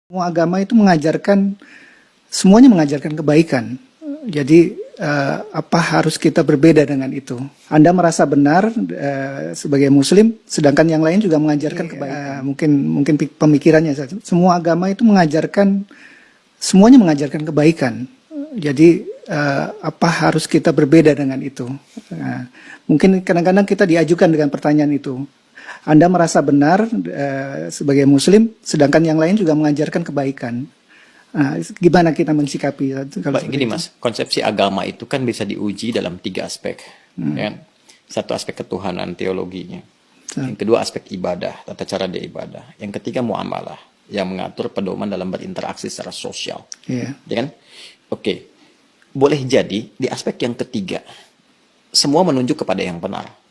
Semua agama itu semuanya mengajarkan kebaikan. Jadi apa harus kita berbeda dengan itu? Anda merasa benar sebagai Muslim, sedangkan yang lain juga mengajarkan kebaikan. Mungkin pemikirannya satu. Semua agama itu semuanya mengajarkan kebaikan. Jadi apa harus kita berbeda dengan itu? Mungkin kadang-kadang kita diajukan dengan pertanyaan itu. Anda merasa benar sebagai Muslim, sedangkan yang lain juga mengajarkan kebaikan. Gimana kita mensikapi? Baik, gini Mas, konsepsi agama itu kan bisa diuji dalam 3 aspek. Ya. Satu aspek ketuhanan, teologinya. Yang kedua aspek ibadah, tata cara dia ibadah. Yang ketiga muamalah, yang mengatur pedoman dalam berinteraksi secara sosial. Ya kan? Oke, boleh jadi di aspek yang ketiga, semua menunjuk kepada yang benar.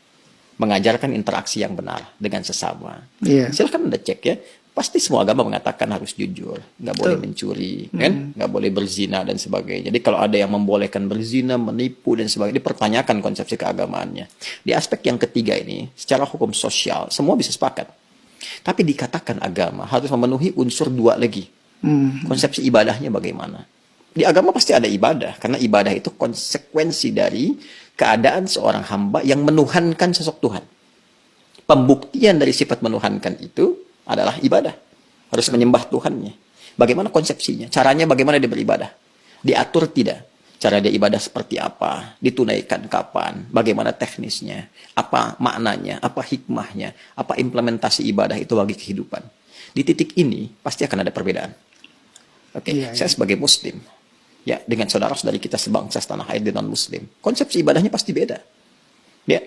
Mengajarkan interaksi yang benar dengan sesama. Silahkan Anda cek ya. Pasti semua agama mengatakan harus jujur, nggak boleh mencuri, kan? Nggak boleh berzina dan sebagainya. Jadi kalau ada yang membolehkan berzina, menipu dan sebagainya, dipertanyakan konsepsi keagamaannya. Di aspek yang ketiga ini, secara hukum sosial, semua bisa sepakat. Tapi dikatakan agama harus memenuhi unsur 2 lagi. Konsepsi ibadahnya bagaimana? Di agama pasti ada ibadah, karena ibadah itu konsekuensi dari keadaan seorang hamba yang menuhankan sosok Tuhan. Pembuktian dari sifat menuhankan itu adalah ibadah. Harus menyembah Tuhannya. Bagaimana konsepsinya? Caranya bagaimana dia beribadah? Diatur tidak? Cara dia ibadah seperti apa? Ditunaikan kapan? Bagaimana teknisnya? Apa maknanya? Apa hikmahnya? Apa implementasi ibadah itu bagi kehidupan? Di titik ini pasti akan ada perbedaan. Saya sebagai Muslim, ya, dengan saudara-saudari kita sebangsa setanah air dan non-Muslim, konsepsi ibadahnya pasti beda. Ya,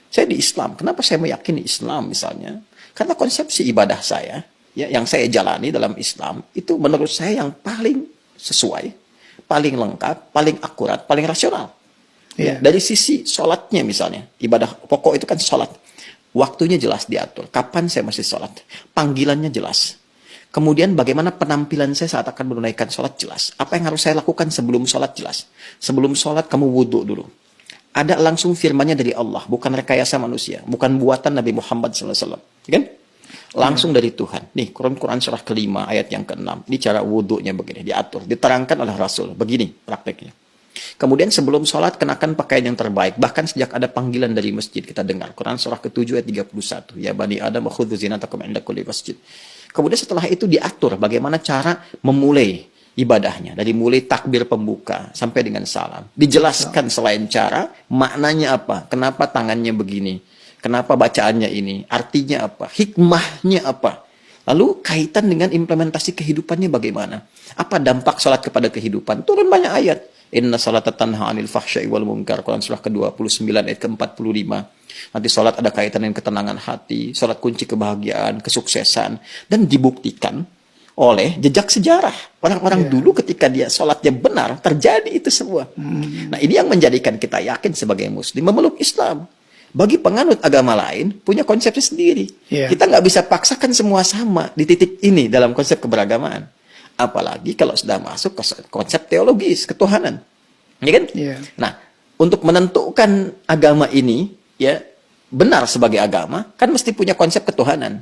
saya di Islam. Kenapa saya meyakini Islam misalnya? Karena konsepsi ibadah saya, ya, yang saya jalani dalam Islam, itu menurut saya yang paling sesuai, paling lengkap, paling akurat, paling rasional. Ya, dari sisi sholatnya misalnya, ibadah pokok itu kan sholat. Waktunya jelas diatur. Kapan saya mesti sholat? Panggilannya jelas. Kemudian bagaimana penampilan saya saat akan menunaikan sholat jelas. Apa yang harus saya lakukan sebelum sholat jelas. Sebelum sholat kamu wudhu dulu. Ada langsung firmannya dari Allah, bukan rekayasa manusia, bukan buatan Nabi Muhammad SAW. Kan? Langsung dari Tuhan. Nih, Quran surah ke-5 ayat yang ke-6. Ini cara wudhunya begini, diatur, diterangkan oleh Rasul. Begini prakteknya. Kemudian sebelum sholat kenakan pakaian yang terbaik. Bahkan sejak ada panggilan dari masjid kita dengar. Quran surah ke-7 ayat 31. Ya bani Adam khudzu zinatakum inda kulli masjid. Kemudian setelah itu diatur bagaimana cara memulai ibadahnya. Dari mulai takbir pembuka sampai dengan salam. Dijelaskan selain cara, maknanya apa? Kenapa tangannya begini? Kenapa bacaannya ini? Artinya apa? Hikmahnya apa? Lalu kaitan dengan implementasi kehidupannya bagaimana? Apa dampak salat kepada kehidupan? Turun banyak ayat. Inna salata tanha 'anil fahsya'i wal munkar. Quran surah ke-29 ayat ke-45. Nanti salat ada kaitan dengan ketenangan hati, salat kunci kebahagiaan, kesuksesan, dan dibuktikan oleh jejak sejarah. Orang-orang dulu ketika dia sholatnya benar, terjadi itu semua. Nah, ini yang menjadikan kita yakin sebagai Muslim memeluk Islam. Bagi penganut agama lain, punya konsepnya sendiri. Kita nggak bisa paksakan semua sama di titik ini dalam konsep keberagamaan. Apalagi kalau sudah masuk ke konsep teologis, ketuhanan. Ya kan? Nah, untuk menentukan agama ini, ya benar sebagai agama, kan mesti punya konsep ketuhanan.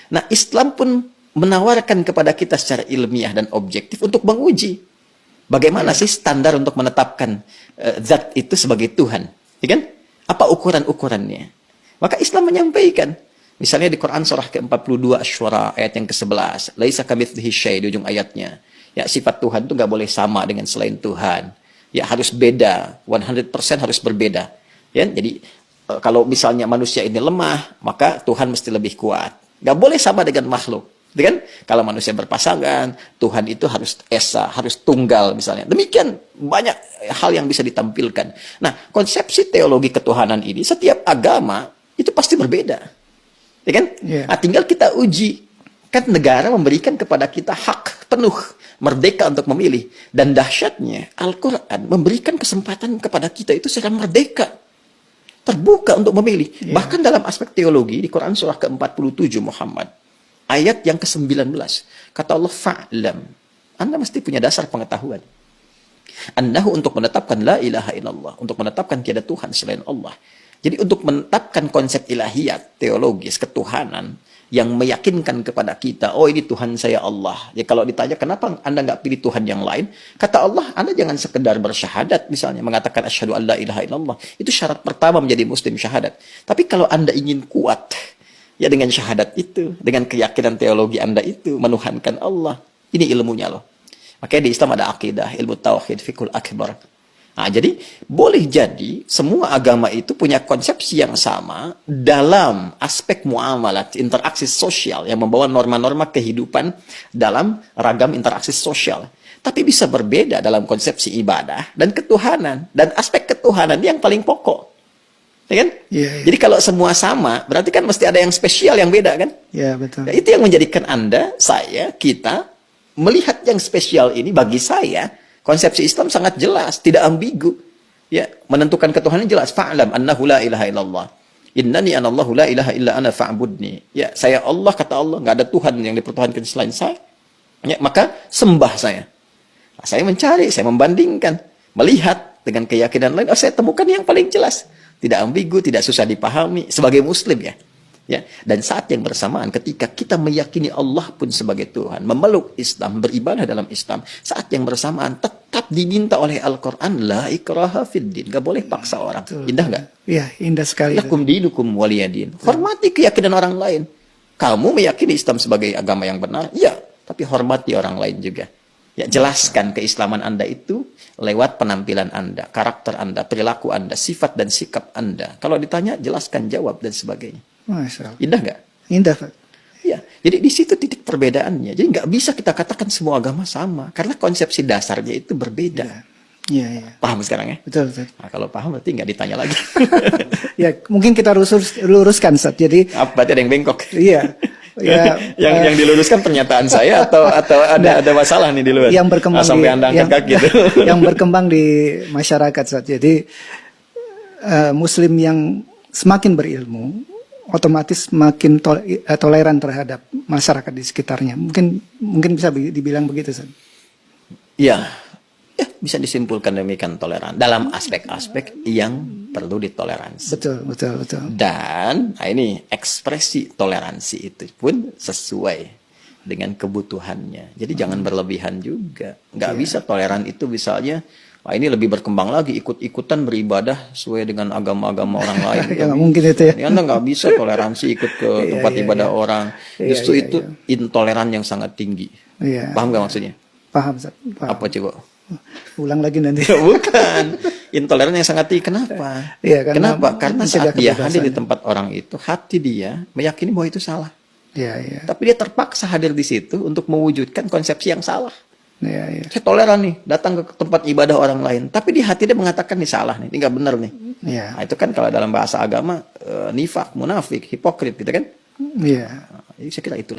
Nah, Islam pun menawarkan kepada kita secara ilmiah dan objektif untuk menguji bagaimana sih standar untuk menetapkan zat itu sebagai Tuhan, ya kan? Apa ukuran-ukurannya? Maka Islam menyampaikan, misalnya di Quran surah ke-42 Asy-Syura ayat yang ke-11, laisa kamitslihi syai' di ujung ayatnya. Ya, sifat Tuhan itu nggak boleh sama dengan selain Tuhan. Ya, harus beda, 100% harus berbeda. Ya, jadi kalau misalnya manusia ini lemah, maka Tuhan mesti lebih kuat. Nggak boleh sama dengan makhluk. Kan? Kalau manusia berpasangan, Tuhan itu harus esa, harus tunggal misalnya. Demikian banyak hal yang bisa ditampilkan. Nah, konsepsi teologi ketuhanan ini, setiap agama itu pasti berbeda. Ya kan? Nah, tinggal kita uji. Kan negara memberikan kepada kita hak penuh, merdeka untuk memilih. Dan dahsyatnya, Al-Quran memberikan kesempatan kepada kita itu secara merdeka. Terbuka untuk memilih. Bahkan dalam aspek teologi, di Quran surah ke-47 Muhammad, ayat yang ke-19. Kata Allah, fa'lam. Anda mesti punya dasar pengetahuan. Annahu untuk menetapkan la ilaha illallah. Untuk menetapkan tiada Tuhan selain Allah. Jadi untuk menetapkan konsep ilahiyat, teologis, ketuhanan, yang meyakinkan kepada kita, oh ini Tuhan saya Allah. Ya kalau ditanya kenapa Anda nggak pilih Tuhan yang lain, kata Allah, Anda jangan sekedar bersyahadat misalnya, mengatakan asyhadu an la ilaha illallah. Itu syarat pertama menjadi muslim, syahadat. Tapi kalau Anda ingin kuat, ya dengan syahadat itu, dengan keyakinan teologi Anda itu, menuhankan Allah. Ini ilmunya loh. Makanya di Islam ada akidah, ilmu tauhid, fiqhul akbar. Nah, jadi boleh jadi semua agama itu punya konsepsi yang sama dalam aspek muamalat, interaksi sosial yang membawa norma-norma kehidupan dalam ragam interaksi sosial. Tapi bisa berbeda dalam konsepsi ibadah dan ketuhanan. Dan aspek ketuhanan yang paling pokok. Ya kan? Yeah. Jadi kalau semua sama, berarti kan mesti ada yang spesial yang beda kan? Ya, betul. Nah, itu yang menjadikan Anda, saya, kita melihat yang spesial ini bagi saya. Konsepsi Islam sangat jelas, tidak ambigu. Ya, menentukan ketuhanan jelas. Fa'lam annahu la ilaha illallah. Innani anallahu la ilaha illa ana fa'budni. Ya, saya Allah, kata Allah, nggak ada Tuhan yang dipertuhankan selain saya. Ya, maka sembah saya. Nah, saya mencari, saya membandingkan, melihat dengan keyakinan lain, saya temukan yang paling jelas. Tidak ambigu, tidak susah dipahami sebagai muslim ya. Ya, dan saat yang bersamaan ketika kita meyakini Allah pun sebagai Tuhan, memeluk Islam, beribadah dalam Islam, saat yang bersamaan tetap diminta oleh Al-Quran, la ikraha fid din, gak boleh paksa orang. Betul. Indah gak? Iya, indah sekali. Lakum dinukum waliyadin. Hormati keyakinan orang lain. Kamu meyakini Islam sebagai agama yang benar, ya, tapi hormati orang lain juga. Ya, jelaskan keislaman Anda itu lewat penampilan Anda, karakter Anda, perilaku Anda, sifat dan sikap Anda. Kalau ditanya, jelaskan, jawab, dan sebagainya. Masya Allah. Indah nggak? Indah, Pak. Ya, jadi di situ titik perbedaannya. Jadi nggak bisa kita katakan semua agama sama, karena konsepsi dasarnya itu berbeda. Iya, iya. Paham sekarang ya? Betul, betul. Nah, kalau paham berarti nggak ditanya lagi. Ya, mungkin kita luruskan, Ustaz. Jadi, Berarti ada yang bengkok. iya. Ya, yang diluruskan pernyataan saya atau ada masalah nih di luar. Yang berkembang sampai Anda angkat kaki gitu. Yang berkembang di masyarakat, Ustaz. Jadi, Muslim yang semakin berilmu, otomatis makin toleran terhadap masyarakat di sekitarnya. Mungkin bisa dibilang begitu, Ustaz. Iya. Ya, bisa disimpulkan demikian toleran dalam aspek-aspek yang perlu ditoleransi. Betul, betul, betul. Dan ini ekspresi toleransi itu pun sesuai dengan kebutuhannya. Jadi jangan berlebihan juga. Nggak bisa toleran itu misalnya, ini lebih berkembang lagi, ikut-ikutan beribadah sesuai dengan agama-agama orang lain. Ya, mungkin itu ya. Ini Anda nggak bisa toleransi ikut ke tempat ibadah orang. Justru itu intoleran yang sangat tinggi. Iya. Paham nggak maksudnya? Paham, Ustaz. Paham. Apa coba? Ulang lagi nanti. Bukan. Intoleran yang sangat tinggi. Kenapa? Iya, Kenapa? Karena saat dia kebebasan. hadir di tempat orang itu, hati dia meyakini bahwa itu salah. Iya, iya. Tapi dia terpaksa hadir di situ untuk mewujudkan konsepsi yang salah. Iya, iya. Saya toleran nih, datang ke tempat ibadah orang lain. Tapi di hati dia mengatakan ini salah nih, ini nggak benar nih. Iya. Nah, itu kan kalau dalam bahasa agama, nifak, munafik, hipokrit gitu kan. Iya. Jadi saya kira itulah.